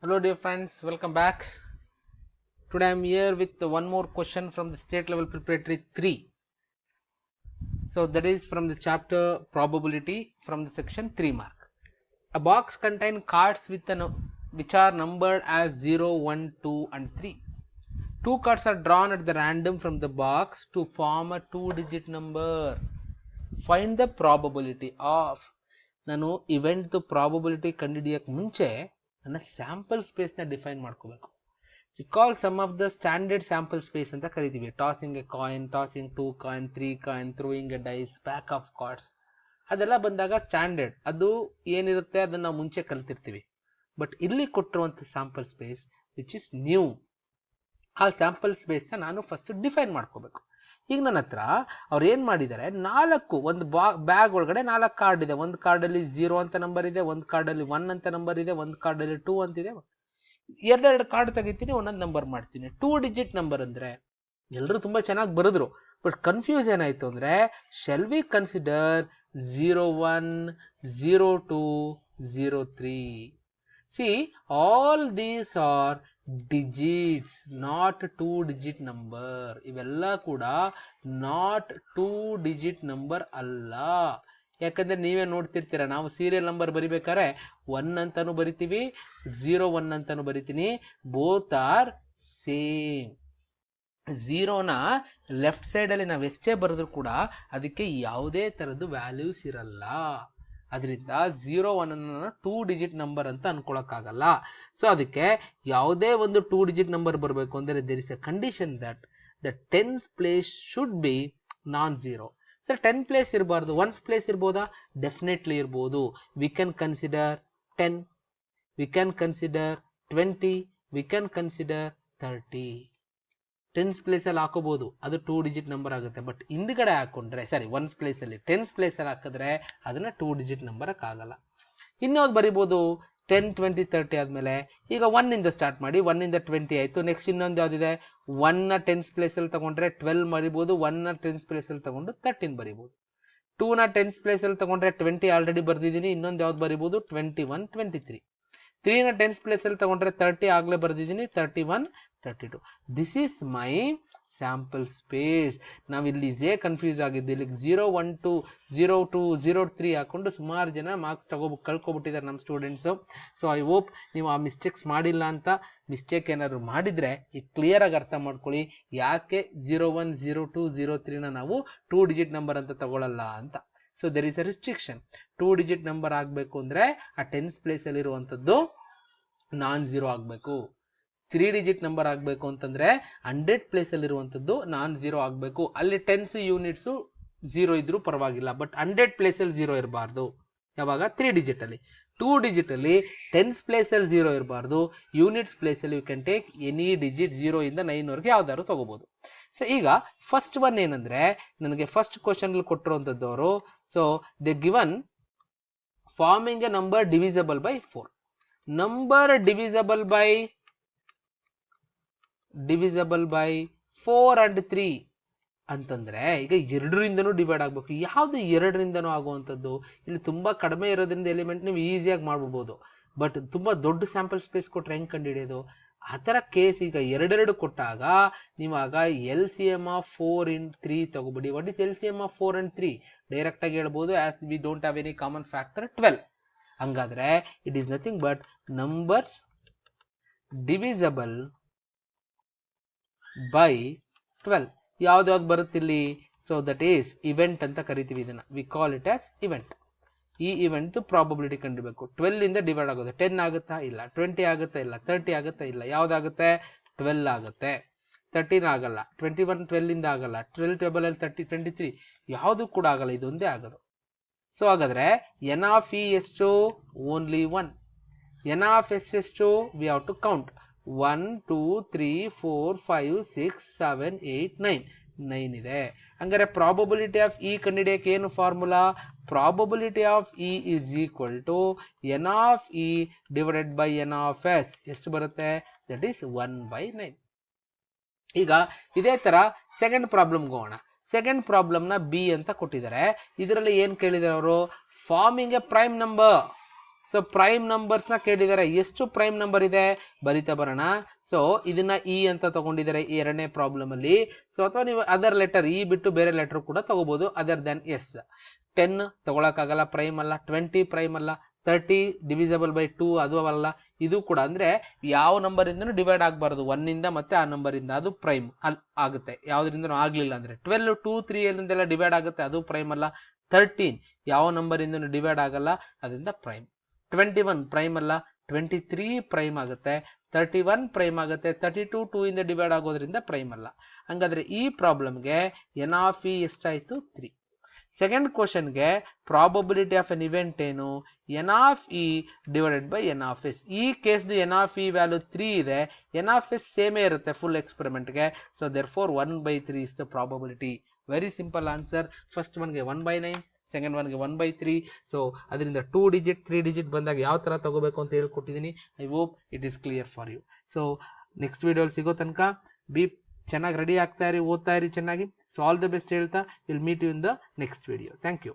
Hello dear friends, welcome back. Today I am here with one more question from the state level preparatory 3. So that is from the chapter probability from the section 3 mark. A box contains cards which are numbered as 0, 1, 2 and 3. Two cards are drawn at the random from the box to form a 2-digit number. Find the probability of. ನಾನು event probability ಕಂಡುಹಿಡಿಯಕ್ಕೆ ಮುಂಚೆ ನನ್ನ sample ಸ್ಪೇಸ್ನ define ಮಾಡ್ಕೋಬೇಕು. We call some of the standard sample space ಅಂತ ಕರಿತೀವಿ. Tossing a coin, tossing 2 coin, 3 coin, throwing a dice, pack of cards ಅದೆಲ್ಲ ಬಂದಾಗ standard ಅದು ಏನಿರುತ್ತೆ ಅದನ್ನ ನಾವು ಮುಂಚೆ ಕಲ್ತಿರ್ತೀವಿ. ಬಟ್ ಇಲ್ಲಿ ಕೊಟ್ಟಿರುವಂಥ sample space which is new, ಆ ಸ್ಯಾಂಪಲ್ ಸ್ಪೇಸ್ನ ನಾನು ಫಸ್ಟ್ ಡಿಫೈನ್ ಮಾಡ್ಕೋಬೇಕು. ಈಗ ನನ್ನ ಹತ್ರ ಅವ್ರು ಏನು ಮಾಡಿದ್ದಾರೆ, ಒಂದು ಬ್ಯಾಗ್ ಒಳಗಡೆ 4 ಕಾರ್ಡ್ ಇದೆ. ಒಂದು ಕಾರ್ಡಲ್ಲಿ 0 ಅಂತ ನಂಬರ್ ಇದೆ, ಒಂದು ಕಾರ್ಡಲ್ಲಿ 1 ಅಂತ ನಂಬರ್ ಇದೆ, ಒಂದು ಕಾರ್ಡಲ್ಲಿ 2 ಅಂತಿದೆ. ಎರಡೆರಡು ಕಾರ್ಡ್ ತೆಗಿತೀನಿ, ಒಂದೊಂದು ನಂಬರ್ ಮಾಡ್ತೀನಿ. 2 ಡಿಜಿಟ್ ನಂಬರ್ ಅಂದ್ರೆ ಎಲ್ಲರೂ ತುಂಬಾ ಚೆನ್ನಾಗಿ ಬರೆದ್ರು. ಬಟ್ ಕನ್ಫ್ಯೂಸ್ ಏನಾಯ್ತು ಅಂದ್ರೆ, shall we consider 01, 02, 03? See, all these are digits, not 2 digit number. ಇವೆಲ್ಲ ಕೂಡ ನಾಟ್ 2 ಡಿಜಿಟ್ ನಂಬರ್ ಅಲ್ಲ. ಯಾಕಂದ್ರೆ ನೀವೇ ನೋಡ್ತಿರ್ತೀರ, ನಾವು ಸೀರಿಯಲ್ ನಂಬರ್ ಬರಿಬೇಕಾದ್ರೆ 1 ಅಂತಾನು ಬರಿತೀವಿ, 01 ಅಂತಾನು ಬರಿತೀನಿ. Both are same. 0ನ ಲೆಫ್ಟ್ ಸೈಡ್ ಅಲ್ಲಿ ನಾವು ಎಷ್ಟೇ ಬರೆದ್ರು ಕೂಡ ಅದಕ್ಕೆ ಯಾವುದೇ ತರದ್ದು ವ್ಯಾಲ್ಯೂಸ್ ಇರಲ್ಲ. ಅದರಿಂದ 01 ಅನ್ನ 2 ಡಿಜಿಟ್ ನಂಬರ್ ಅಂತ ಅನ್ಕೊಳಕ್ಕಾಗಲ್ಲ. ಸೊ ಅದಕ್ಕೆ ಯಾವುದೇ ಒಂದು 2 ಡಿಜಿಟ್ ನಂಬರ್ ಬರಬೇಕು ಅಂದ್ರೆ there is a condition that the 10th place should be non zero. Sir 10 place ಇರಬಾರ್ದು, 1 ಪ್ಲೇಸ್ ಇರ್ಬೋದಾ? ಡೆಫಿನೆಟ್ಲಿ ಇರ್ಬೋದು. We can consider 10, we can consider 20, we can consider 30. 10th place ಅಲ್ಲಿ ಹಾಕೋಬಹುದು, ಅದು 2 ಡಿಜಿಟ್ ನಂಬರ್ ಆಗುತ್ತೆ. But ಹಿಂದ್ಗಡೆ ಹಾಕೊಂಡ್ರೆ, ಸಾರಿ 1th ಪ್ಲೇಸ್ ಅಲ್ಲಿ 10th ಪ್ಲೇಸ್ ಅಲ್ಲಿ ಹಾಕಿದ್ರೆ ಅದನ್ನ 2 ಡಿಜಿಟ್ ನಂಬರ್ ಹಾಕಲ್ಲ. ಇನ್ಯಾವ್ದು ಬರಿಬಹುದು? 10, 20, 30 ಆದ್ಮೇಲೆ ಈಗ 1 ಇಂದ ಸ್ಟಾರ್ಟ್ ಮಾಡಿ. 1 ಇಂದ 20 ಆಯ್ತು. ನೆಕ್ಸ್ಟ್ ಇನ್ನೊಂದು ಯಾವ್ದಿದೆ? 1 ನ 10th ಪ್ಲೇಸ್ ಅಲ್ಲಿ ತಗೊಂಡ್ರೆ 12 ಬರಿಬಹುದು. 1 ನ 10th ಪ್ಲೇಸ್ ಅಲ್ಲಿ ತಗೊಂಡು 13 ಬರಿಬಹುದು. 2 ನ 10th ಪ್ಲೇಸ್ ಅಲ್ಲಿ ತಗೊಂಡ್ರೆ 20 ಆಲ್ರೆಡಿ ಬರ್ದಿದ್ದೀನಿ. ಇನ್ನೊಂದು ಯಾವ್ದು ಬರಿಬಹುದು? 21, 23. 3 ನ 10th ಪ್ಲೇಸ್ ಅಲ್ಲಿ ತಗೊಂಡ್ರೆ 30 ಆಗ್ಲೇ ಬರ್ದಿದ್ದೀನಿ, 31, 32. This is my sample space. ನಾವಿಲ್ಲಿ ಇದೇ ಕನ್ಫ್ಯೂಸ್ ಆಗಿದ್ದು. ಇಲ್ಲಿ 012, 02, 03 ಹಾಕೊಂಡು ಸುಮಾರು ಜನ ಮಾರ್ಕ್ಸ್ ಕಳ್ಕೊಬಿಟ್ಟಿದ್ದಾರೆ ನಮ್ಮ ಸ್ಟೂಡೆಂಟ್ಸು. ಸೊ ಐ ಹೋಪ್ ನೀವು ಆ ಮಿಸ್ಟೇಕ್ಸ್ ಮಾಡಿಲ್ಲ ಅಂತ. ಮಿಸ್ಟೇಕ್ ಏನಾದ್ರು ಮಾಡಿದ್ರೆ ಈಗ ಕ್ಲಿಯರ್ ಆಗಿ ಅರ್ಥ ಮಾಡ್ಕೊಳ್ಳಿ ಯಾಕೆ 01, 02, 03ನ ನಾವು 2 ಡಿಜಿಟ್ ನಂಬರ್ ಅಂತ ತಗೊಳ್ಳಲ್ಲ ಅಂತ. So there is a restriction. 2 digit number ಆಗಬೇಕು ಅಂದ್ರೆ ಆ 10th ಪ್ಲೇಸ್ ಅಲ್ಲಿ ಇರುವಂತದ್ದು ನಾನ್ ಝೀರೋ ಆಗಬೇಕು. 3 ಡಿಜಿಟ್ ನಂಬರ್ ಆಗಬೇಕು ಅಂತಂದ್ರೆ 100 ಪ್ಲೇಸ್ ಅಲ್ಲಿ ಇರುವಂತದ್ದು ನಾನ್ ಝೀರೋ ಆಗಬೇಕು. ಅಲ್ಲಿ 10s ಯೂನಿಟ್ಸ್ 0 ಇದ್ರೂ ಪರವಾಗಿಲ್ಲ, ಬಟ್ 100 ಪ್ಲೇಸ್ ಅಲ್ಲಿ 0 ಇರಬಾರ್ದು. ಯಾವಾಗ? 3 ಡಿಜಿಟ್ ಅಲ್ಲಿ. 2 ಡಿಜಿಟ್ ಅಲ್ಲಿ 10th ಪ್ಲೇಸ್ ಅಲ್ಲಿ 0 ಇರಬಾರ್ದು. ಯೂನಿಟ್ಸ್ ಪ್ಲೇಸ್ ಅಲ್ಲಿ you can take any digit 0 ಇಂದ 9 ವರೆಗೆ ಯಾವ್ದಾದ್ರು ತಗೋಬಹುದು. ಸೊ ಈಗ ಫಸ್ಟ್ ಒನ್ ಏನಂದ್ರೆ, ನನಗೆ ಫಸ್ಟ್ ಕ್ವಶನ್ ಅಲ್ಲಿ ಕೊಟ್ಟಿರುವಂತದ್ದವರು, so they given forming a number divisible by 4. Number divisible by 4 and 3 ಅಂತಂದ್ರೆ ಈಗ 2ರಿಂದನೂ ಡಿವೈಡ್ ಆಗ್ಬೇಕು. ಯಾವ್ದು 2ರಿಂದನೂ ಆಗುವಂಥದ್ದು? ಇಲ್ಲಿ ತುಂಬಾ ಕಡಿಮೆ ಇರೋದ್ರಿಂದ ಎಲಿಮೆಂಟ್ ನೀವು ಈಸಿಯಾಗಿ ಮಾಡ್ಬಿಡ್ಬೋದು. ಬಟ್ ತುಂಬಾ ದೊಡ್ಡ ಸ್ಯಾಂಪಲ್ ಸ್ಪೇಸ್ ಕೊಟ್ರೆ ಹೆಂಗ್ ಕಂಡುಹಿಡಿಯೋದು? ಆ ತರ ಕೇಸ್ ಈಗ 2 ಕೊಟ್ಟಾಗ ನೀವಾಗ LCM ಆಫ್ 4 in 3 ತಗೋಬಿಡಿ. What is LCM of 4 and 3? Direct ಆಗಿ ಹೇಳ್ಬೋದು, as we don't have any common factor 12. ಹಂಗಾದ್ರೆ it is nothing but numbers divisible by 12. ಯಾವ್ದಾವ್ದು ಬರುತ್ತಿಲ್ಲಿ? ಸೊ ದಟ್ ಈಸ್ ಇವೆಂಟ್ ಅಂತ ಕರಿತೀವಿ ಇದನ್ನ. We call it as event. ಈ ಇವೆಂಟ್ ಪ್ರಾಬಬಿಲಿಟಿ ಕಂಡಿಬೇಕು. 12 ಇಂದ ಡಿವೈಡ್ ಆಗೋದು. 10 ಆಗುತ್ತಾ? ಇಲ್ಲ. 20 ಆಗುತ್ತಾ? ಇಲ್ಲ. 30 ಆಗುತ್ತಾ? ಇಲ್ಲ. ಯಾವ್ದಾಗುತ್ತೆ? 12 ಆಗುತ್ತೆ. 13 ಆಗಲ್ಲ. 21 12 ಇಂದ ಆಗಲ್ಲ. 12 ಟೇಬಲ್ ಅಲ್ಲಿ 30, 23 ಯಾವುದು ಕೂಡ ಆಗಲ್ಲ. ಇದೊಂದೇ ಆಗೋದು. ಸೊ ಹಾಗಾದ್ರೆ ಎನ್ ಆಫ್ ಇ ಎಷ್ಟು? ಓನ್ಲಿ 1. ಎನ್ ಆಫ್ ಎಸ್ ಎಷ್ಟು? We have to count. 1, 2, 3, 4, 5, 6, 7, 8, 9. 9 ಇದೆ. ಹಂಗಾರೆ ಪ್ರಾಬಬಿಲಿಟಿ ಆಫ್ ಇ ಕಂಡುಹಿಡಿಯಕ್ಕೆ ಏನು formula? Probability of E is equal to N of E divided by N of S. ಎಷ್ಟು ಬರುತ್ತೆ? That is 1/9. ಈಗ ಇದೇ ತರ ಸೆಕೆಂಡ್ ಪ್ರಾಬ್ಲಮ್ಗೆ ಹೋಗೋಣ. ಸೆಕೆಂಡ್ ಪ್ರಾಬ್ಲಮ್ ನ ಬಿ ಅಂತ ಕೊಟ್ಟಿದ್ದಾರೆ. ಇದರಲ್ಲಿ ಏನ್ ಕೇಳಿದಾರೆ ಅವರು? Farming A prime number. So prime numbers ನ ಕೇಳಿದ್ದಾರೆ. ಎಷ್ಟು ಪ್ರೈಮ್ ನಂಬರ್ ಇದೆ ಬರಿತಾ ಬರೋಣ. ಸೊ ಇದನ್ನ ಇ ಅಂತ ತಗೊಂಡಿದ್ದಾರೆ ಈ ಎರಡನೇ ಪ್ರಾಬ್ಲಮ್ ಅಲ್ಲಿ. ಸೊ ಅಥವಾ ನೀವು ಅದರ್ ಲೆಟರ್ ಇ ಬಿಟ್ಟು ಬೇರೆ ಲೆಟರ್ ಕೂಡ ತಗೋಬಹುದು ಅದರ್ ದನ್ ಎಸ್. 10 ತಗೊಳಕ್ಕಾಗಲ್ಲ, ಪ್ರೈಮ್ ಅಲ್ಲ. 20 ಪ್ರೈಮ್ ಅಲ್ಲ. 30 ಡಿವಿಸಬಲ್ ಬೈ 2 ಅದು ಅಲ್ಲ. ಇದು ಕೂಡ ಅಂದ್ರೆ ಯಾವ ನಂಬರ್ ಇಂದನೂ ಡಿವೈಡ್ ಆಗಬಾರದು 1 ಇಂದ, ಮತ್ತೆ ಆ ನಂಬರ್ ಇಂದ, ಅದು ಪ್ರೈಮ್ ಆಗುತ್ತೆ. ಯಾವ್ದ್ರಿಂದನೂ ಆಗ್ಲಿಲ್ಲ ಅಂದ್ರೆ 12 2 3 ಎಲ್ಲಿಂದೆಲ್ಲ ಡಿವೈಡ್ ಆಗುತ್ತೆ, ಅದು ಪ್ರೈಮ್ ಅಲ್ಲ. 13 ಯಾವ ನಂಬರ್ ಇಂದನೂ ಡಿವೈಡ್ ಆಗಲ್ಲ, ಅದರಿಂದ ಪ್ರೈಮ್. 21 ಪ್ರೈಮ್ ಅಲ್ಲ. 23 ಪ್ರೈಮ್ ಆಗುತ್ತೆ. 31 ಪ್ರೈಮ್ ಆಗುತ್ತೆ. 32 2 ಇಂದ ಡಿವೈಡ್ ಆಗೋದ್ರಿಂದ ಪ್ರೈಮ್ ಅಲ್ಲ. ಹಂಗಾದ್ರೆ ಈ ಪ್ರಾಬ್ಲಮ್ಗೆ ಎನ್ ಆಫ್ ಇ ಎಷ್ಟಾಯ್ತು? 3. ಸೆಕೆಂಡ್ ಕ್ವಶನ್ಗೆ ಪ್ರಾಬಬಿಲಿಟಿ ಆಫ್ ಎನ್ ಇವೆಂಟ್ ಏನು? N of E divided by N of S. ಈ case n of E value 3 ಇದೆ, ಎನ್ ಆಫ್ ಎಸ್ ಸೇಮೇ ಇರುತ್ತೆ ಫುಲ್ ಎಕ್ಸ್ಪೆರಿಮೆಂಟ್ಗೆ. So therefore 1/3 is the probability. Very simple answer. First ಒನ್ಗೆ 1/9, second ಒನ್ಗೆ 1/3. So ಅದರಿಂದ 2 digit 3 digit ಬಂದಾಗ ಯಾವ ತರ ತಗೋಬೇಕು ಅಂತ ಹೇಳ್ಕೊಟ್ಟಿದ್ದೀನಿ. I hope it is clear for you. So next ವಿಡಿಯೋಲಿ ಸಿಗೋ ತನಕ ಚೆನ್ನಾಗಿ ರೆಡಿ ಆಗ್ತಾ ಇರಿ, ಓದ್ತಾ ಇರಿ ಚೆನ್ನಾಗಿ. ಸೊ ಆಲ್ ದ ಬೆಸ್ಟ್ ಹೇಳ್ತಾ will meet you in the next video. Thank you.